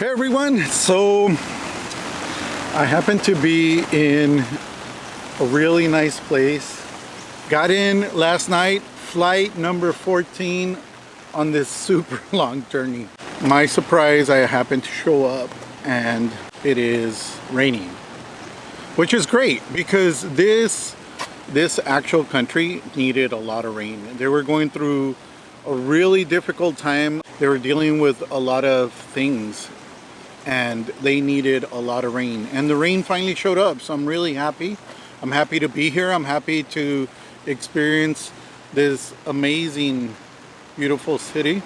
Hey everyone, so I happen to be in a really nice place. Got in last night, flight number 14 on this super long journey. My surprise, I happened to show up and it is raining, which is great because this actual country needed a lot of rain. They were going through a really difficult time. They were dealing with a lot of things and they needed a lot of rain, and the rain finally showed up, so I'm really happy. I'm happy to be here. I'm happy to experience this amazing, beautiful city.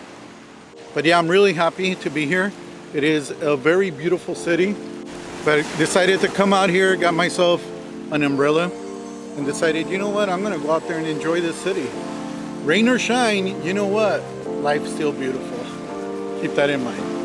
But yeah, I'm really happy to be here. It is a very beautiful city, but I decided to come out here, got myself an umbrella, and decided, you know what, I'm gonna go out there and enjoy this city. Rain or shine, you know what, life's still beautiful. Keep that in mind.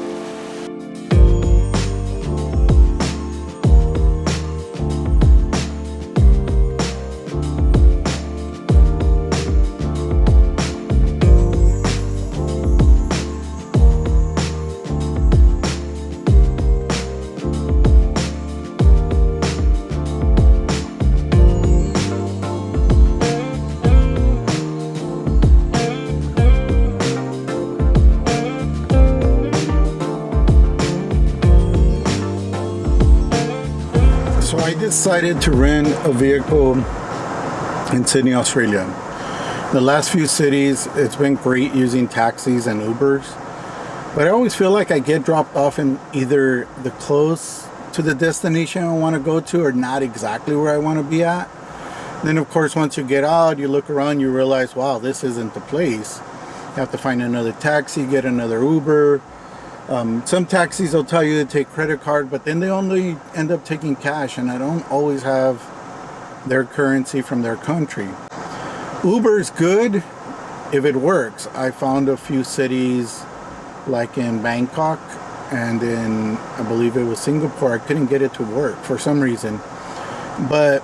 So I decided to rent a vehicle in Sydney, Australia. The last few cities, it's been great using taxis and Ubers, but I always feel like I get dropped off in either the close to the destination I want to go to or not exactly where I want to be at. Then of course, once you get out, you look around, you realize, wow, this isn't the place. You have to find another taxi, get another Uber. Some taxis will tell you to take credit card, but then they only end up taking cash, and I don't always have their currency from their country. Uber's good if it works. I found a few cities like in Bangkok and in, I believe it was Singapore. I couldn't get it to work for some reason, but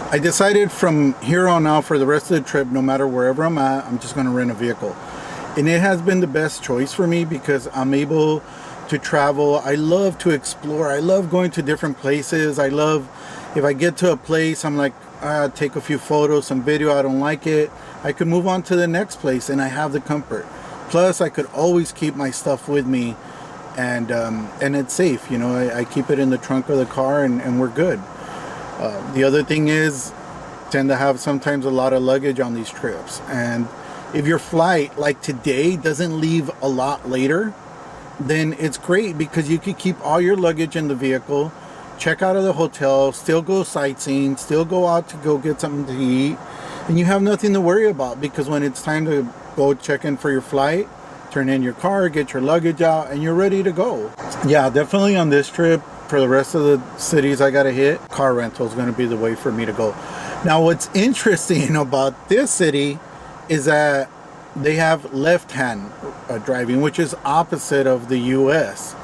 I decided from here on out for the rest of the trip, no matter wherever I'm at, I'm just going to rent a vehicle. And it has been the best choice for me because I'm able to travel. I love to explore. I love going to different places. I love, if I get to a place, I'm like, take a few photos, some video, I don't like it, I could move on to the next place and I have the comfort. Plus, I could always keep my stuff with me, and it's safe. You know, I keep it in the trunk of the car and we're good. The other thing is, tend to have sometimes a lot of luggage on these trips, and if your flight, like today, doesn't leave a lot later, then it's great because you can keep all your luggage in the vehicle, check out of the hotel, still go sightseeing, still go out to go get something to eat, and you have nothing to worry about because when it's time to go check in for your flight, turn in your car, get your luggage out, and you're ready to go. Yeah, definitely on this trip, for the rest of the cities I gotta hit, car rental is gonna be the way for me to go. Now, what's interesting about this city is that they have left-hand driving, which is opposite of the US.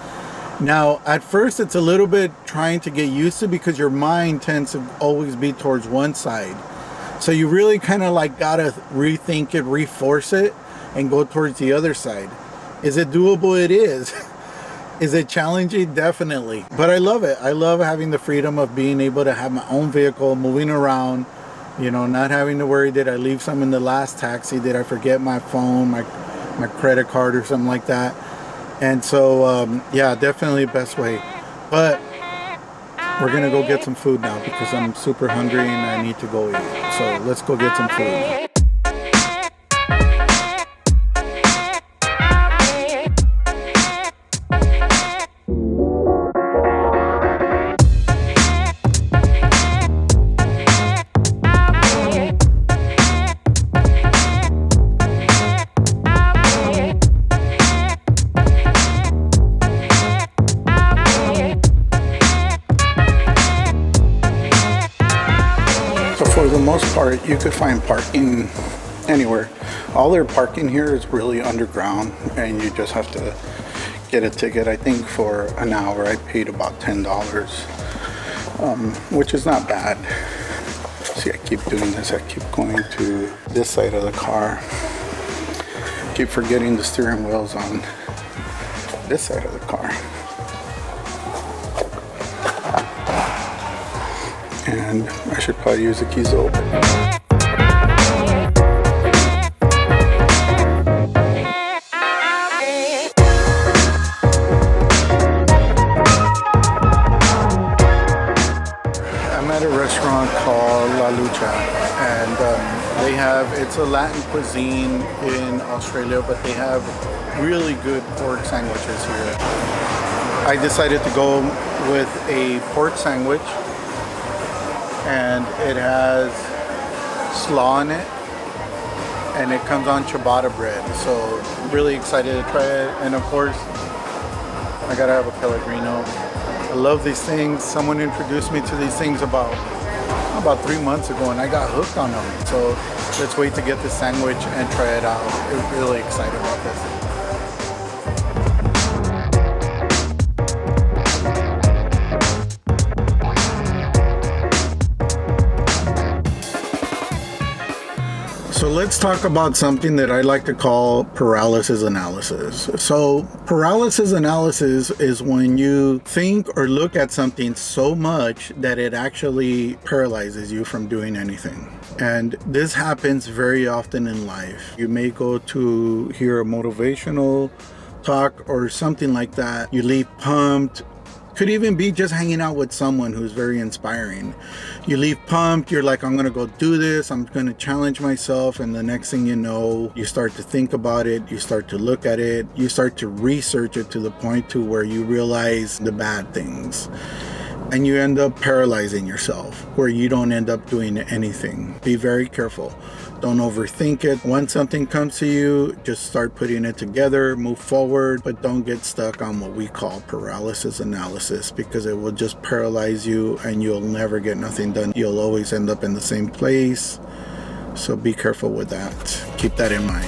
Now, at first it's a little bit trying to get used to because your mind tends to always be towards one side. So you really kind of like gotta rethink it, reforce it, and go towards the other side. Is it doable? It is. Is it challenging? Definitely. But I love it. I love having the freedom of being able to have my own vehicle, moving around, you know, not having to worry, did I leave some in the last taxi? Did I forget my phone, my credit card or something like that? And so, yeah, definitely the best way. But we're going to go get some food now because I'm super hungry and I need to go eat. So let's go get some food. For the most part, you could find parking anywhere. All their parking here is really underground, and you just have to get a ticket. I think for an hour I paid about $10, which is not bad. See, I keep doing this. I keep going to this side of the car. Keep forgetting the steering wheel's on this side of the car. And I should probably use the keys to open it. I'm at a restaurant called Lucha, and it's a Latin cuisine in Australia, but they have really good pork sandwiches here. I decided to go with a pork sandwich, and it has slaw in it, and it comes on ciabatta bread. So really excited to try it, and of course I gotta have a Pellegrino. I love these things. Someone introduced me to these things about 3 months ago, and I got hooked on them. So let's wait to get the sandwich and try it out. I'm really excited about this. So let's talk about something that I like to call paralysis analysis. So paralysis analysis is when you think or look at something so much that it actually paralyzes you from doing anything. And this happens very often in life. You may go to hear a motivational talk or something like that. You leave pumped. Could even be just hanging out with someone who's very inspiring. You leave pumped, you're like, I'm gonna go do this, I'm gonna challenge myself, and the next thing you know, you start to think about it, you start to look at it, you start to research it to the point to where you realize the bad things. And you end up paralyzing yourself, where you don't end up doing anything. Be very careful. Don't overthink it. Once something comes to you, just start putting it together, move forward, but don't get stuck on what we call paralysis analysis, because it will just paralyze you and you'll never get nothing done. You'll always end up in the same place. So be careful with that. Keep that in mind.